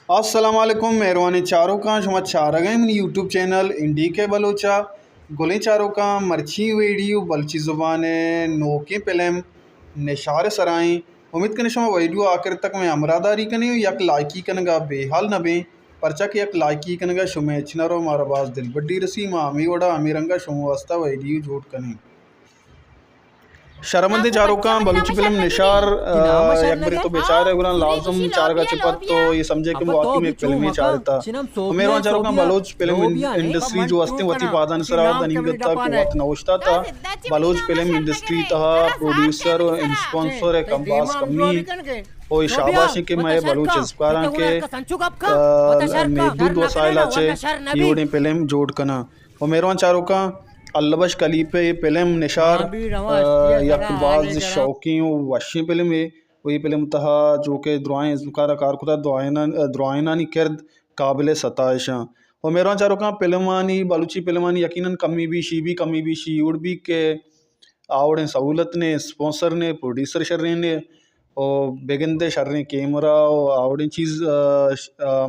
अस्सलाम वालेकुम मेहरबानी चारों का शुमा चार गए मन यूट्यूब चैनल इंडी के बलोचा गोले चारों का मर्ची वीडियो बलची ज़ुबान नो के पेलम निशार सराएं उम्मीद कने शुमा वीडियो आखिर तक मैं अमरादारी कने यक लाइकी कनगा बेहाल नबे परचा के यक लाइकी कनगा शुमे चिनरो मारा बाज दिल बड्डी रसी मामी वड़ा अमीरंगा शुमा वास्ता वीडियो जोड़ कने शर्मंदे चारों का बलूची फिल्म निशार यकबरी तो बेचारे गुलाम लाजम चार का चिपत तो ये समझे कि वाकई में फिल्म ही चार था मेरे चारों का बलोच फिल्म इंडस्ट्री जो अस्ते वती पादन सरा दनिगता को वत नौश्ता था बलोच फिल्म इंडस्ट्री था प्रोड्यूसर स्पॉन्सर है कंबास कमी और शाबाशी के मैं बलूच इस्पारा के मेहदूद वसाइल आचे ये फिल्म जोड़ कना और मेरे चारों का अल्लबश कली पे फिल्म निशार यकबाज शौकीन वशी फिल्म है वही फिल्म तहा जो कि दुआएं कारकुदा दुआनानी किरद काबिल सताइशा और मेरा चारों का फिल्मानी बलूची फिल्मानी यकीनन कमी भी शी उड़ भी के आवड़े सहूलत ने स्पॉन्सर ने प्रोड्यूसर शर्रे ने और बेगंदे शर्रे कैमरा और आवड़े चीज़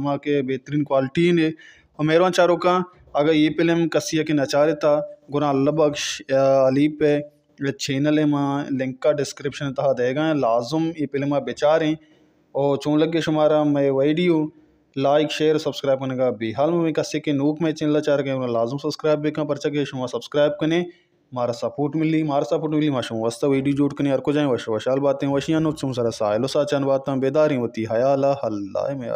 माँ के बेहतरीन क्वालिटी ने और मेरा चारों का अगर ये फिल्म कसिया के नचारे था गुना अल्लाह बख्श अली पे चैनल है माँ लिंक का डिस्क्रिप्शन तहा देगा लाजुम ये फिल्म बेचारें और चूँ लगे शुमारा मैं वीडियो लाइक शेयर सब्सक्राइब करने का बेहाल में कसी के नूक में चैनल चाह रहे लाजुम सब्सक्राइब बेका परचा के शुमा सब्सक्राइब कने मारा सपोर्ट मिली माशूम वास्ता वीडियो जोड़ कने हर को जाए वश वशाल बातें वशियान चुम सरा साहिलो साचान बातें बेदारी होती हयाला हल्ला में